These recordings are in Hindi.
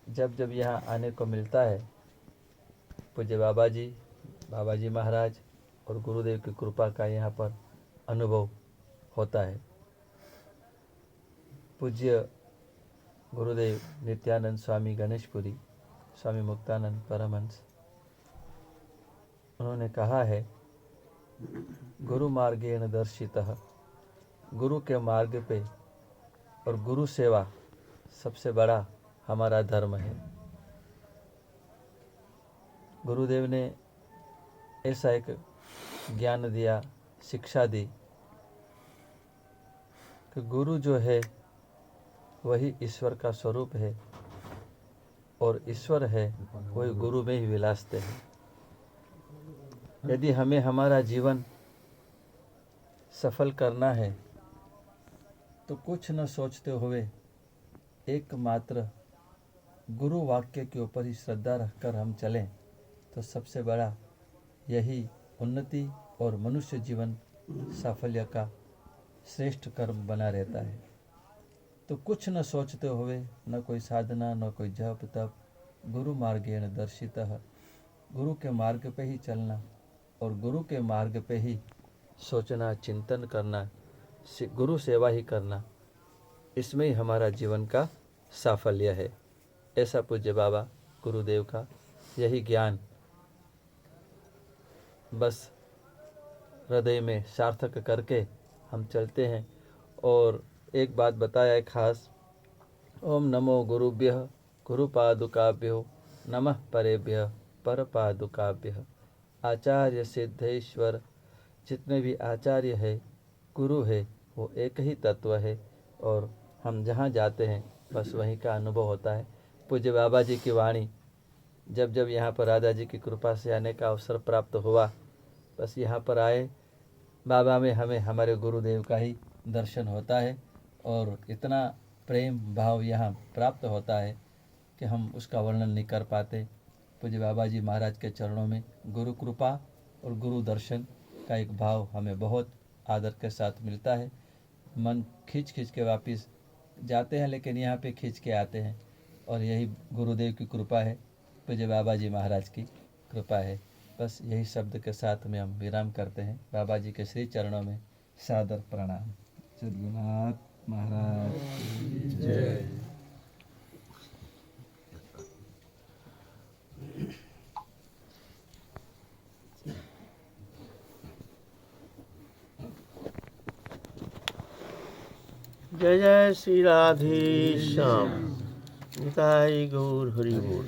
जब जब यहाँ आने को मिलता है, पूज्य बाबा जी महाराज और गुरुदेव की कृपा का यहाँ पर अनुभव होता है। पूज्य गुरुदेव नित्यानंद स्वामी गणेशपुरी, स्वामी मुक्तानंद परमहंस, उन्होंने कहा है, गुरु मार्गेण दर्शितः, गुरु के मार्ग पे और गुरु सेवा सबसे बड़ा हमारा धर्म है। गुरुदेव ने ऐसा एक ज्ञान दिया, शिक्षा दी कि गुरु जो है वही ईश्वर का स्वरूप है और ईश्वर है वही गुरु में ही विलासते हैं। यदि हमें हमारा जीवन सफल करना है तो कुछ न सोचते हुए एकमात्र गुरु वाक्य के ऊपर ही श्रद्धा रखकर हम चलें तो सबसे बड़ा यही उन्नति और मनुष्य जीवन साफल्य का श्रेष्ठ कर्म बना रहता है। तो कुछ न सोचते हुए, न कोई साधना, न कोई जप तप, गुरु मार्गेण दर्शितः, गुरु के मार्ग पे ही चलना और गुरु के मार्ग पे ही सोचना, चिंतन करना, गुरु सेवा ही करना, इसमें ही हमारा जीवन का साफल्य है। ऐसा पूज्य बाबा गुरुदेव का यही ज्ञान बस हृदय में सार्थक करके हम चलते हैं। और एक बात बताया है खास, ओम नमो गुरुभ्यः गुरुपादुकाभ्यो नमः परेभ्यः परपादुकाभ्यः। आचार्य सिद्धेश्वर, जितने भी आचार्य है, गुरु है, वो एक ही तत्व है और हम जहाँ जाते हैं बस वहीं का अनुभव होता है। पूज्य बाबा जी की वाणी, जब जब यहाँ पर राधा जी की कृपा से आने का अवसर प्राप्त हुआ, बस यहाँ पर आए, बाबा में हमें हमारे गुरुदेव का ही दर्शन होता है और इतना प्रेम भाव यहाँ प्राप्त होता है कि हम उसका वर्णन नहीं कर पाते। पूज्य बाबा जी महाराज के चरणों में गुरु कृपा और गुरु दर्शन का एक भाव हमें बहुत आदर के साथ मिलता है। मन खींच खींच के वापस जाते हैं, लेकिन यहाँ पे खींच के आते हैं और यही गुरुदेव की कृपा है, पूज्य बाबा जी महाराज की कृपा है। बस यही शब्द के साथ में हम विराम करते हैं। बाबा जी के श्री चरणों में सादर प्रणाम। सद्गुरुनाथ महाराज की जय। जय जय श्री राधे श्याम। निताय गौर हरि बोल।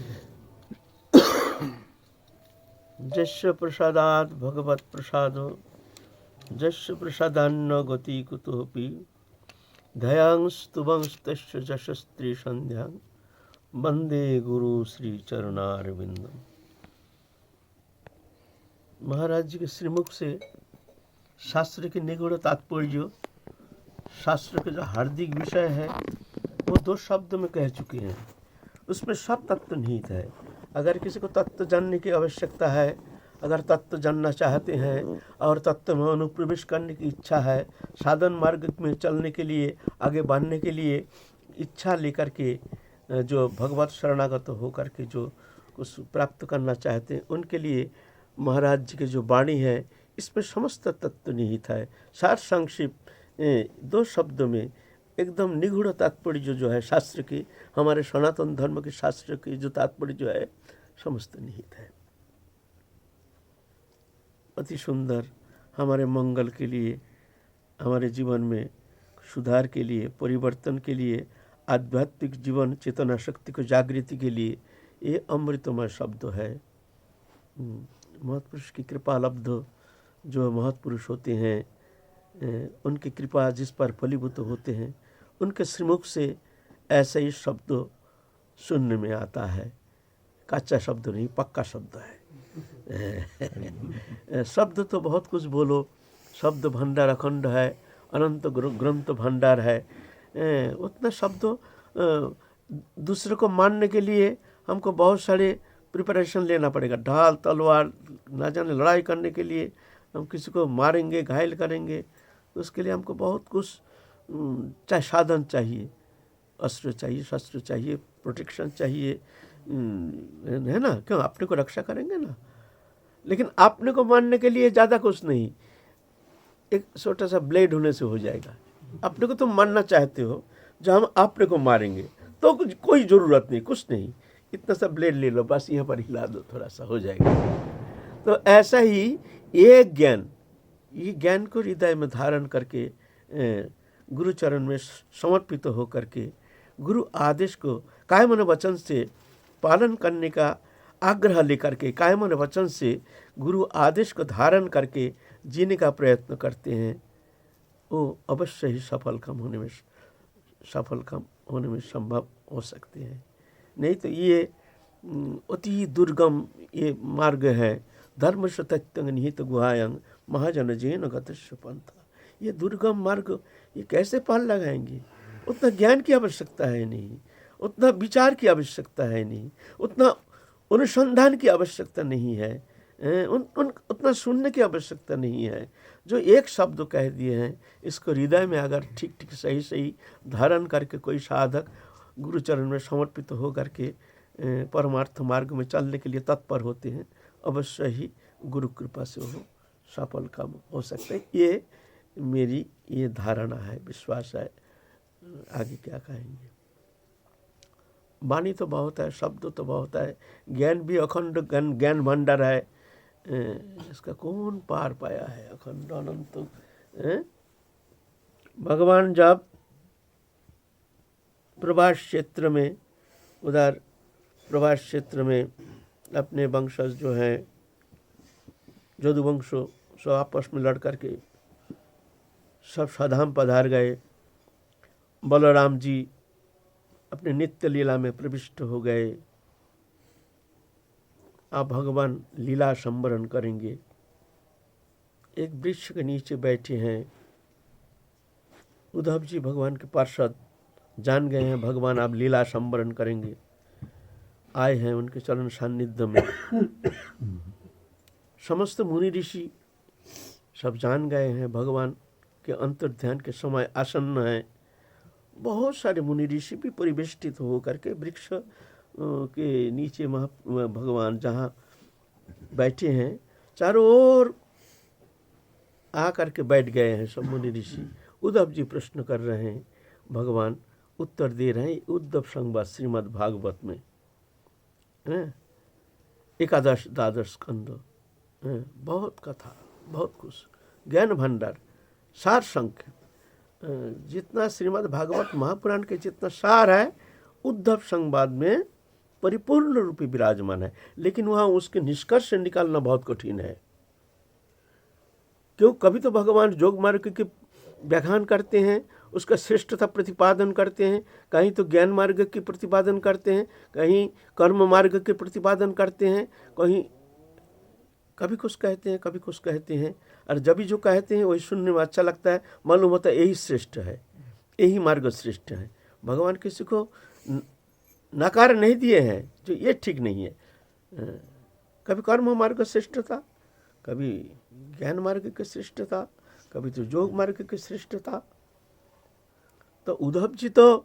जस्य प्रसादात् भगवत प्रसादो, जस्य प्रसादान्न गति कुतोऽपि, धयांस्तुवंस्तस्य जशस्त्री संध्यां, वंदे गुरु श्री चरणारविंदम। महाराज जी के श्रीमुख से शास्त्र के निगूढ़ तात्पर्य, शास्त्र के जो हार्दिक विषय है, वो 2 शब्द में कह चुके हैं। उसमें सब तत्व निहित है। अगर किसी को तत्व जानने की आवश्यकता है, अगर तत्व जानना चाहते हैं और तत्व में अनुप्रवेश करने की इच्छा है, साधन मार्ग में चलने के लिए, आगे बढ़ने के लिए इच्छा लेकर के जो भगवत शरणागत होकर के जो कुछ प्राप्त करना चाहते हैं, उनके लिए महाराज जी की जो वाणी है, इसमें समस्त तत्व निहित है। सार संक्षिप्त 2 शब्दों में एकदम निगूढ़ तात्पर्य जो है शास्त्र की, हमारे सनातन धर्म के शास्त्र की जो तात्पर्य जो है, समस्त निहित है। अति सुंदर, हमारे मंगल के लिए, हमारे जीवन में सुधार के लिए, परिवर्तन के लिए, आध्यात्मिक जीवन चेतना शक्ति को जागृति के लिए ये अमृतमय शब्द है। महत्पुरुष की कृपा लब्ध जो महत्पुरुष होते हैं, उनकी कृपा जिस पर फलीभूत होते हैं, उनके श्रीमुख से ऐसे ही शब्द सुनने में आता है। कच्चा शब्द नहीं, पक्का शब्द है। शब्द तो बहुत कुछ बोलो, शब्द भंडार अखंड है, अनंत ग्रंथ भंडार है। उतना शब्द दूसरे को मानने के लिए हमको बहुत सारे प्रिपरेशन लेना पड़ेगा। ढाल तलवार ना जाने लड़ाई करने के लिए हम किसी को मारेंगे, घायल करेंगे, तो उसके लिए हमको बहुत कुछ चाहे साधन चाहिए। अस्त्र चाहिए, शस्त्र चाहिए, प्रोटेक्शन चाहिए, है ना? क्यों? अपने को रक्षा करेंगे ना। लेकिन अपने को मारने के लिए ज़्यादा कुछ नहीं, एक छोटा सा ब्लेड होने से हो जाएगा। अपने को तुम मारना चाहते हो, जो हम अपने को मारेंगे तो कुछ कोई ज़रूरत नहीं, कुछ नहीं, इतना सा ब्लेड ले लो, बस यहाँ पर हिला दो, थोड़ा सा हो जाएगा। तो ऐसा ही ये ज्ञान को हृदय में धारण करके गुरु चरण में समर्पित हो करके गुरु आदेश को कायमन वचन से पालन करने का आग्रह लेकर के, कायमन वचन से गुरु आदेश को धारण करके जीने का प्रयत्न करते हैं, वो अवश्य ही सफल काम होने में संभव हो सकते हैं। नहीं तो ये अति दुर्गम ये मार्ग है। धर्म सत्यंग निहित गुहायंग महाजन जैन गतस्व पंथा। ये दुर्गम मार्ग ये कैसे पार लगाएंगे? उतना ज्ञान की आवश्यकता है नहीं, उतना विचार की आवश्यकता है नहीं, उतना अनुसंधान की आवश्यकता नहीं है, उतना सुनने की आवश्यकता नहीं है। जो एक शब्द कह दिए हैं, इसको हृदय में अगर ठीक ठीक सही सही धारण करके कोई साधक गुरुचरण में समर्पित हो करके परमार्थ मार्ग में चलने के लिए तत्पर होते हैं, अवश्य ही गुरु कृपा से वो सफल काम हो सकता है। ये मेरी ये धारणा है, विश्वास है। आगे क्या कहेंगे? वाणी तो बहुत है, शब्द तो बहुत है, ज्ञान भी अखंड ज्ञान भंडार है, इसका कौन पार पाया है? अखंड अनंत। भगवान जब प्रभास क्षेत्र में, उधर प्रभास क्षेत्र में अपने वंशज जो हैं यदुवंशों सब आपस में लड़ करके सब स्वधाम पधार गए। बलराम जी अपने नित्य लीला में प्रविष्ट हो गए। आप भगवान लीला संवरण करेंगे। एक वृक्ष के नीचे बैठे हैं। उद्धव जी भगवान के पार्षद जान गए हैं भगवान आप लीला संवरण करेंगे, आए हैं उनके चरण सान्निध्य में। समस्त मुनि ऋषि सब जान गए हैं भगवान के अंतर्ध्यान के समय आसन्न है। बहुत सारे मुनि ऋषि भी परिवेष्टित हो करके वृक्ष के नीचे भगवान जहाँ बैठे हैं, चारों ओर आ करके बैठ गए हैं सब मुनि ऋषि। उद्धव जी प्रश्न कर रहे हैं, भगवान उत्तर दे रहे हैं। उद्धव संवाद श्रीमद् भागवत में एकादश द्वादश स्कंद, बहुत कथा, बहुत कुछ, ज्ञान भंडार, सार संख्य, जितना श्रीमद् भागवत महापुराण के जितना सार है उद्धव संवाद में परिपूर्ण रूपी विराजमान है। लेकिन वहाँ उसके निष्कर्ष निकालना बहुत कठिन है। क्यों? कभी तो भगवान योग मार्ग के व्याख्यान करते हैं, उसका श्रेष्ठता प्रतिपादन करते हैं, कहीं तो ज्ञान मार्ग की प्रतिपादन करते हैं, कहीं कर्म मार्ग के प्रतिपादन करते हैं, कहीं कभी कुछ कहते हैं, कभी कुछ कहते हैं। और जब भी जो कहते हैं वही सुनने में अच्छा लगता है, मालूम होता है यही श्रेष्ठ है, यही मार्ग श्रेष्ठ है। भगवान किसी को नकार नहीं दिए हैं जो ये ठीक नहीं है। कभी कर्म मार्ग श्रेष्ठ था, कभी ज्ञान मार्ग की श्रेष्ठ था, कभी तो योग मार्ग की श्रेष्ठ था। तो उद्धव जी तो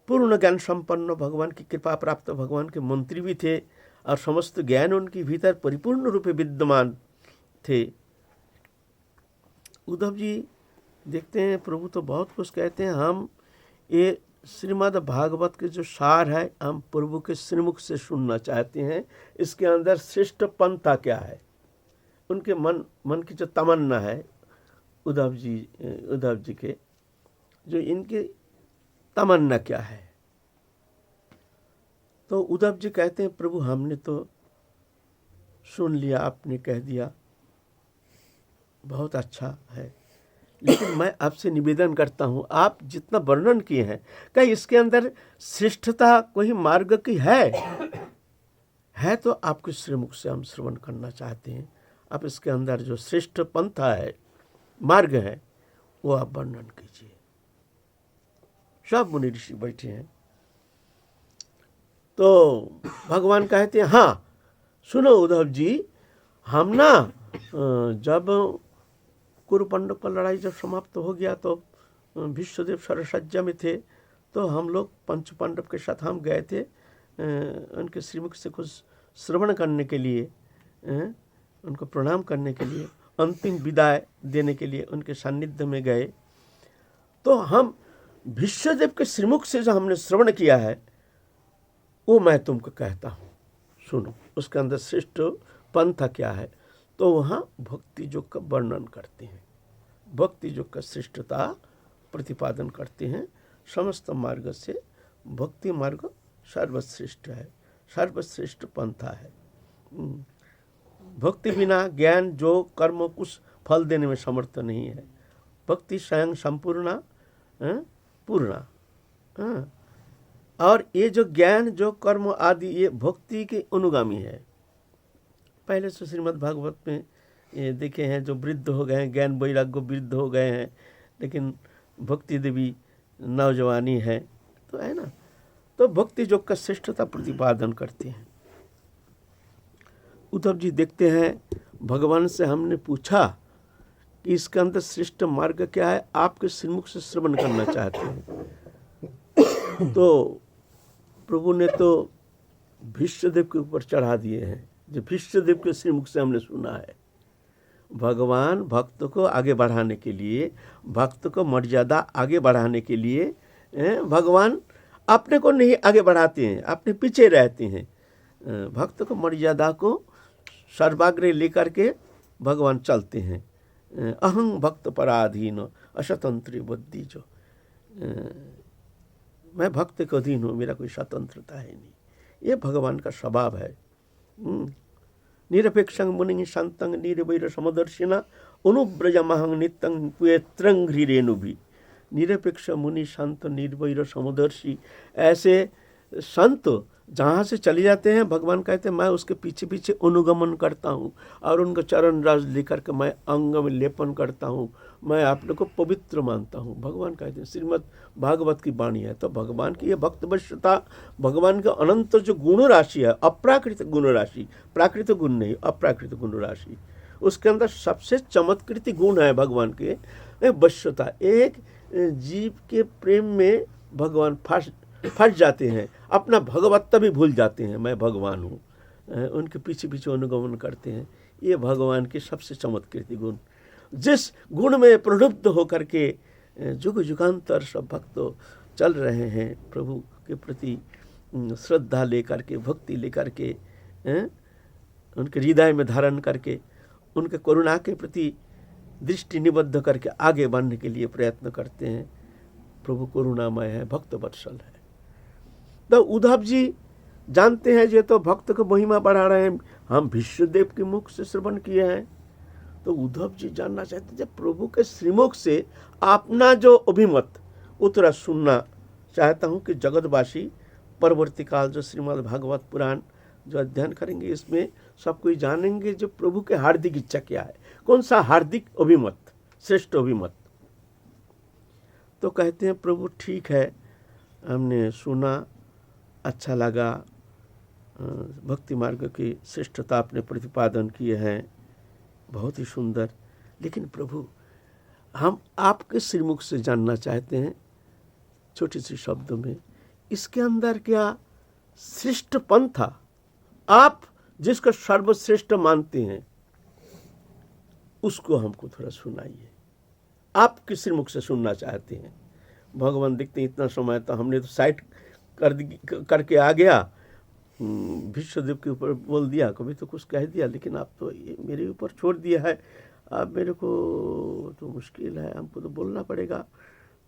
पूर्ण ज्ञान संपन्न, भगवान की कृपा प्राप्त भगवान के मंत्री भी थे और समस्त ज्ञान उनके भीतर परिपूर्ण रूप विद्यमान थे। उद्धव जी देखते हैं प्रभु तो बहुत कुछ कहते हैं, हम ये श्रीमद् भागवत के जो सार है हम प्रभु के श्रीमुख से सुनना चाहते हैं। इसके अंदर श्रेष्ठ पंथा क्या है, उनके मन की जो तमन्ना है उद्धव जी के, जो इनकी तमन्ना क्या है। तो उद्धव जी कहते हैं प्रभु हमने तो सुन लिया, आपने कह दिया, बहुत अच्छा है, लेकिन मैं आपसे निवेदन करता हूँ आप जितना वर्णन किए हैं क्या इसके अंदर श्रेष्ठता कोई मार्ग की है तो आपके श्रीमुख से हम श्रवण करना चाहते हैं। आप इसके अंदर जो श्रेष्ठ पंथा है, मार्ग है, वो आप वर्णन कीजिए। सब मुनि ऋषि बैठे हैं। तो भगवान कहते हैं हाँ सुनो उद्धव जी, हम ना जब कुरुपांडव का लड़ाई जब समाप्त हो गया तो भीष्मदेव सरसज्जा में थे, तो हम लोग पंच पांडव के साथ हम गए थे उनके श्रीमुख से कुछ श्रवण करने के लिए, उनको प्रणाम करने के लिए, अंतिम विदाई देने के लिए उनके सानिध्य में गए। तो हम भीष्मदेव के श्रीमुख से जो हमने श्रवण किया है वो मैं तुमको कहता हूँ, सुनो। उसके अंदर श्रेष्ठ पंथ क्या है, तो वहाँ भक्ति योग का वर्णन करते हैं, भक्ति योग का श्रेष्ठता प्रतिपादन करते हैं। समस्त मार्ग से भक्ति मार्ग सर्वश्रेष्ठ है, सर्वश्रेष्ठ पंथा है। भक्ति बिना ज्ञान जो कर्म कुछ फल देने में समर्थ नहीं है। भक्ति स्वयं संपूर्णा पूर्णा। और ये जो ज्ञान जो कर्म आदि ये भक्ति के अनुगामी है। पहले से श्रीमद् भागवत में ये देखे हैं जो वृद्ध हो गए हैं, ज्ञान वैराग्य वृद्ध हो गए हैं, लेकिन भक्ति देवी नौजवानी है, तो है ना। तो भक्ति योग का श्रेष्ठता प्रतिपादन करते हैं। उद्धव जी देखते हैं, भगवान से हमने पूछा कि इसके अंदर श्रेष्ठ मार्ग क्या है, आपके श्रीमुख से श्रवण करना चाहते हैं। तो प्रभु ने तो भीष्मदेव के ऊपर चढ़ा दिए हैं, जो भीष्मदेव के श्रीमुख से हमने सुना है। भगवान भक्त को आगे बढ़ाने के लिए, भक्त को मर्यादा आगे बढ़ाने के लिए भगवान अपने को नहीं आगे बढ़ाते हैं, अपने पीछे रहते हैं। भक्त को मर्यादा को सर्वाग्रे लेकर के भगवान चलते हैं। अहं भक्त पराधीन अस्वतंत्र बुद्धि जो, मैं भक्त के अधीन हूँ, मेरा कोई स्वतंत्रता है नहीं। ये भगवान का स्वभाव है। निरपेक्षं मुनि शांतं निर्वैर समदर्शिना अनुव्रजमहं नित्यं पुयत्रं घ्रीरेणु भी। निरपेक्ष मुनि शांत निर्वैर समदर्शी, ऐसे संत जहाँ से चले जाते हैं भगवान कहते हैं मैं उसके पीछे पीछे अनुगमन करता हूँ और उनका चरण राज लेकर के मैं अंग में लेपन करता हूँ, मैं अपने को पवित्र मानता हूँ। भगवान कहते हैं, श्रीमद् भागवत की वाणी है। तो भगवान की ये भक्तवश्यता, भगवान का अनंत जो गुण राशि है, अप्राकृत गुण राशि, प्राकृत गुण नहीं, अप्राकृत गुण राशि, उसके अंदर सबसे चमत्कृत गुण है भगवान के वश्यता। एक जीव के प्रेम में भगवान फंस जाते हैं, अपना भगवत्ता भी भूल जाते हैं, मैं भगवान हूँ, उनके पीछे पीछे अनुगमन करते हैं। ये भगवान के सबसे चमत्कृत गुण, जिस गुण में प्रलुब्ध होकर के जुग जुगांतर सब भक्त चल रहे हैं, प्रभु के प्रति श्रद्धा लेकर के, भक्ति लेकर के, उनके हृदय में धारण करके, उनके करुणा के प्रति दृष्टि निबद्ध करके आगे बढ़ने के लिए प्रयत्न करते हैं। प्रभु करुणामय है, भक्त वत्सल है। तो उद्धव जी जानते हैं ये तो भक्त को महिमा बढ़ा रहे हैं, हम भीष्मदेव के मुख से श्रवण किए हैं। तो उद्धव जी जानना चाहते हैं जब प्रभु के श्रीमुख से अपना जो अभिमत उतरा सुनना चाहता हूँ कि जगतवासी परवर्ती काल जो श्रीमद् भागवत पुराण जो अध्ययन करेंगे, इसमें सब कोई जानेंगे जो प्रभु के हार्दिक इच्छा क्या है, कौन सा हार्दिक अभिमत, श्रेष्ठ अभिमत। तो कहते हैं प्रभु ठीक है, हमने सुना, अच्छा लगा, भक्ति मार्ग की श्रेष्ठता आपने प्रतिपादन किए हैं, बहुत ही सुंदर, लेकिन प्रभु हम आपके श्रीमुख से जानना चाहते हैं छोटी सी शब्दों में, इसके अंदर क्या श्रेष्ठ पंथ था, आप जिसको सर्वश्रेष्ठ मानते हैं उसको हमको थोड़ा सुनाइए, आपके श्रीमुख से सुनना चाहते हैं। भगवान देखते हैं इतना समय तो हमने तो साइड करके आ गया, भीष्मदेव के ऊपर बोल दिया, कभी तो कुछ कह दिया, लेकिन आप तो ये मेरे ऊपर छोड़ दिया है, अब मेरे को तो मुश्किल है, हमको तो बोलना पड़ेगा।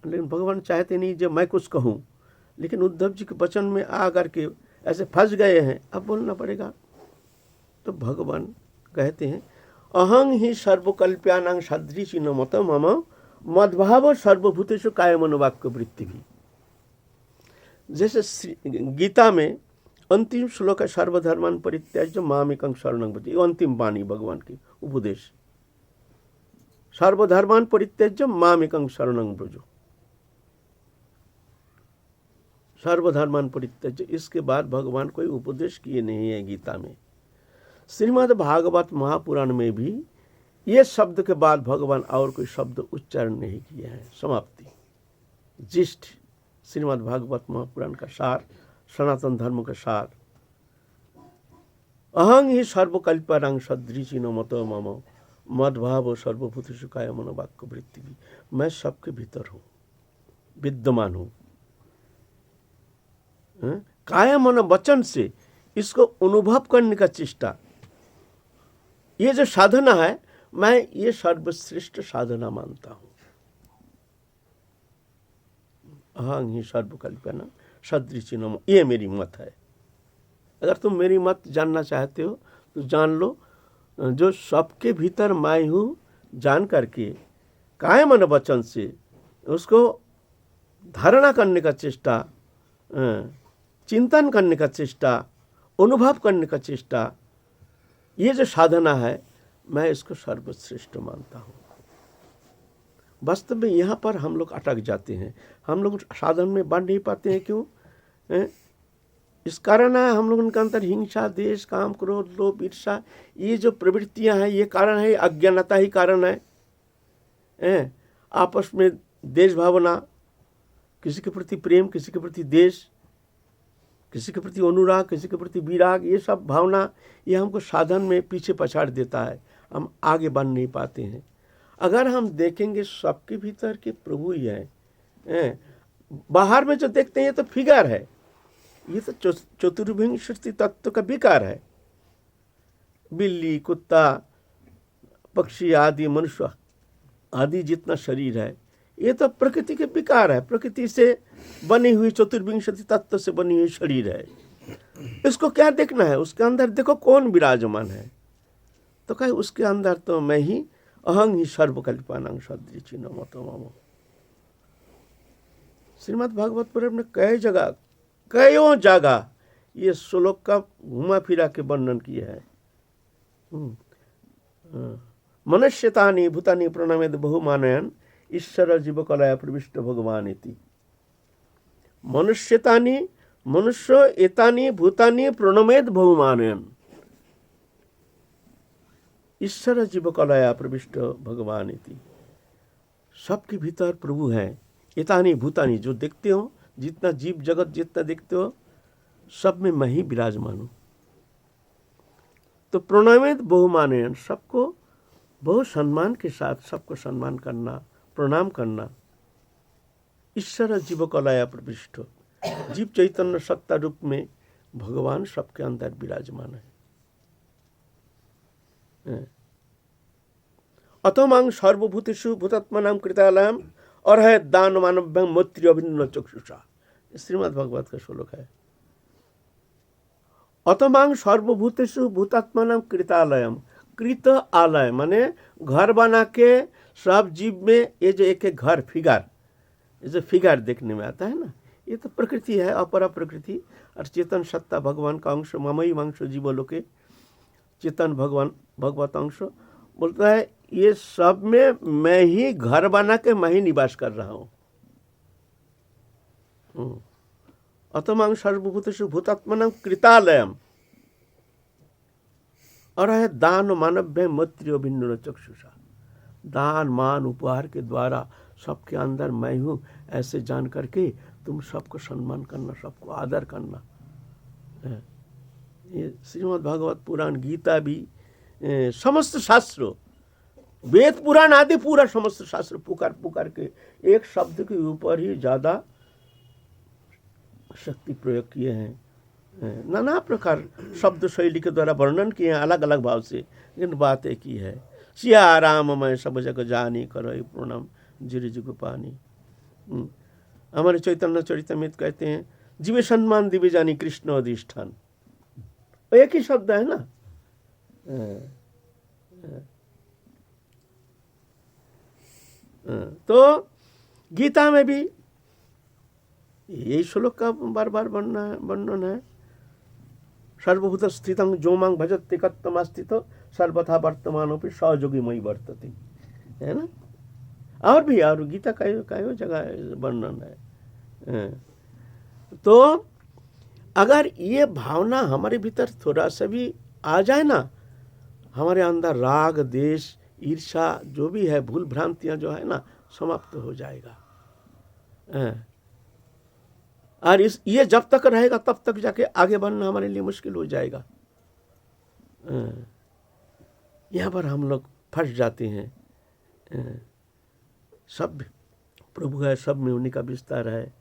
लेकिन भगवान चाहते नहीं जब मैं कुछ कहूँ, लेकिन उद्धव जी के वचन में आ करके ऐसे फंस गए हैं, अब बोलना पड़ेगा। तो भगवान कहते हैं अहं ही सर्वकल्प्यानां सदृशी न मत मम मद्भाव सर्वभूतेषु कायमन वाक्य वृत्ति भी। जैसे गीता में अंतिम श्लोक है सर्वधर्मान परित्याज्य मामेकं शरणं व्रज, ये अंतिम वाणी भगवान की उपदेश, सर्वधर्मान परित्याज्य मामेकं शरणं व्रज, सर्वधर्मान परित्याज्य। इसके बाद भगवान कोई उपदेश किए नहीं है गीता में। श्रीमद् भागवत महापुराण में भी ये शब्द के बाद भगवान और कोई शब्द उच्चारण नहीं किए हैं। समाप्ति, जिष्ट श्रीमद् भागवत महापुराण का सार, सनातन धर्म का सार। अहं ही सर्वकल्पनां सदृशिनो मतो मम मद्भाव सर्वभूतेषु काया मन वाक्य वृत्ति भी। मैं सबके भीतर हूँ, विद्यमान हूँ। काया मन वचन से इसको अनुभव करने का चेष्टा, ये जो साधना है, मैं ये सर्वश्रेष्ठ साधना मानता हूँ। अहं ही सर्वकल्पना सदृशिनो, ये मेरी मत है। अगर तुम मेरी मत जानना चाहते हो तो जान लो, जो सबके भीतर मैं हूँ जान करके काया मन वचन से उसको धारणा करने का चेष्टा, चिंतन करने का चेष्टा, अनुभव करने का चेष्टा, ये जो साधना है, मैं इसको सर्वश्रेष्ठ मानता हूँ। वास्तव में यहाँ पर हम लोग अटक जाते हैं, हम लोग साधन में बढ़ नहीं पाते हैं। क्यों? इस कारण है हम लोगों के अंदर हिंसा, देश, काम, क्रोध, लोभ, ईर्षा, ये जो प्रवृत्तियां हैं, ये कारण है, अज्ञानता ही कारण है। आपस में देश भावना, किसी के प्रति प्रेम, किसी के प्रति देश, किसी के प्रति अनुराग, किसी के प्रति विराग, ये सब भावना, ये हमको साधन में पीछे पछाड़ देता है, हम आगे बढ़ नहीं पाते हैं। अगर हम देखेंगे सबके भीतर के प्रभु ही है, बाहर में जो देखते हैं ये तो फिगर है, ये तो चतुर्विंशति तत्व का विकार है। बिल्ली, कुत्ता, पक्षी आदि, मनुष्य आदि जितना शरीर है, ये तो प्रकृति के विकार है, प्रकृति से बनी हुई, चतुर्विंशति तत्व से बनी हुई शरीर है। इसको क्या देखना है? उसके अंदर देखो कौन विराजमान है। तो कहे उसके अंदर तो मैं ही, अहं ही सर्वकल्पनां सदृशिनो मतो मम। श्रीमद् भागवत पुराण में कई जगह ये श्लोक का घुमा फिरा के वर्णन किया है। मनुष्यतानि भूतानि प्रणमेद बहुमानयन ईश्वर जीव कलया प्रविष्ट भगवान इति। मनुष्यतानि, मनुष्य एतानि भूतानि प्रणमेद बहुमानयन ईश्वर जीव कलया प्रविष्ट भगवान इति। सबके भीतर प्रभु हैं। एतानि भूतानि, जो देखते हो, जितना जीव जगत जितना देखते हो, सब में मैं ही विराजमान हूँ। तो प्रणमेद बहुमानयन, सबको बहुत सम्मान के साथ सबको सम्मान करना, प्रणाम करना। ईश्वर जीव कलया प्रविष्ट, जीव चैतन्य सत्ता रूप में भगवान सबके अंदर विराजमान है। अतमांग सर्वभूतेषु भूतात्मनां कृतालयम और है दान मानव्यं मैत्री अभिन्न चक्षुषा। श्रीमद् भागवत का श्लोक है। अतमांग सर्वभूतेषु भूतात्मनां कृतालयम, कृत आलय माने घर बना के सब जीव में, ये जो एक एक घर फिगर, ये जो फिगर देखने में आता है ना, ये तो प्रकृति है, अपरा प्रकृति। और चेतन सत्ता भगवान का अंश, ममई अंश जीवलोके, चेतन भगवान भगवत अंश बोलता है। ये सब में मैं ही घर बना के मैं ही निवास कर रहा हूँ। अतमांग सर्वभूतेषु भूतात्मनां कृतालयम और है दान मानव्य मैत्री अभिन्न चक्षुषा। दान मान उपहार के द्वारा सबके अंदर मैं हूँ ऐसे जान करके तुम सबको सम्मान करना, सबको आदर करना। ये श्रीमद् भागवत पुराण, गीता भी, समस्त शास्त्र, वेद पुराण आदि पूरा समस्त शास्त्र पुकार पुकार के एक शब्द के ऊपर ही ज्यादा शक्ति प्रयोग किए हैं। नाना प्रकार शब्द शैली के द्वारा वर्णन किए हैं अलग अलग भाव से, लेकिन बात एक ही है। सिया राम मैं सब जग जानी करो पूर्णम जिर जुग पानी। हमारे चैतन्य चरितमृत कहते हैं, जीवे सम्मान दिवे जानी कृष्ण अधिष्ठान। एक ही शब्द है ना। तो गीता में भी यही श्लोक का बार बार वर्णन है। सर्वभूत स्थितं जो मां भजते कत्तमास्थितो सर्वथा वर्तमानोपि सहयोगी मई वर्तते, है ना। और भी और गीता कई जगह वर्णन है। तो अगर ये भावना हमारे भीतर थोड़ा सा भी आ जाए ना, हमारे अंदर राग, देश, ईर्षा जो भी है, भूल भ्रांतियां जो है ना, समाप्त हो जाएगा। और ये जब तक रहेगा तब तक जाके आगे बढ़ना हमारे लिए मुश्किल हो जाएगा। यहाँ पर हम लोग फंस जाते हैं। सब प्रभु है, सब में उन्हीं का विस्तार है।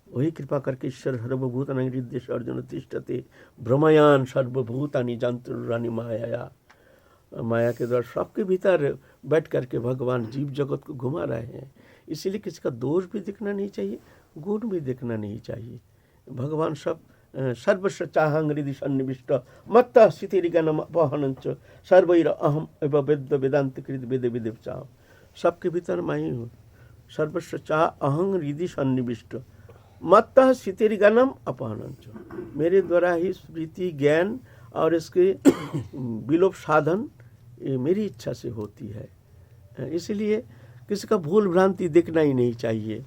वही कृपा करके ईश्वर सर्वभूतानि हृदय अर्जुन तिष्ठते भ्रमयान सर्वभूतानि जंतुरानि माया। माया के द्वारा सबके भीतर बैठ करके भगवान जीव जगत को घुमा रहे हैं। इसीलिए किसी का दोष भी दिखना नहीं चाहिए, गुण भी दिखना नहीं चाहिए। भगवान सब सर्वस्व चाहं हृदि सन्निविष्ट मत्त स्थितिरिगणम अपहनंच सर्वैर अहम एव वेद वेदांत कृत वेद विदेव। सबके भीतर मैं ही हूँ। सर्वस्व चाह अहं हृदि सन्निविष्ट मत्त स्थितिरिगणम अपहनंच। मेरे द्वारा ही स्मृति ज्ञान और इसके विलोप साधन ये मेरी इच्छा से होती है। इसलिए किसी का भूल भ्रांति देखना ही नहीं चाहिए।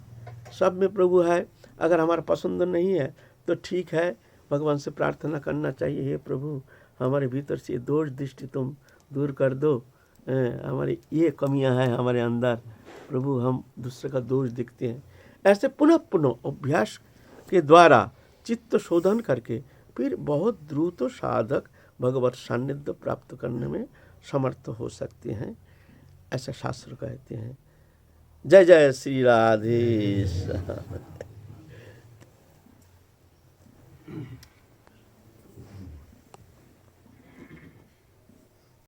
सब में प्रभु है। अगर हमारा पसंद नहीं है तो ठीक है, भगवान से प्रार्थना करना चाहिए, हे प्रभु हमारे भीतर से दोष दृष्टि तुम दूर कर दो। हमारी ये कमियां हैं हमारे अंदर, प्रभु हम दूसरे का दोष देखते हैं। ऐसे पुनः पुनः अभ्यास के द्वारा चित्त शोधन करके फिर बहुत द्रुत साधक भगवत सान्निध्य प्राप्त करने में समर्थ हो सकते हैं, ऐसा शास्त्र कहते हैं। जय जय श्री राधेश।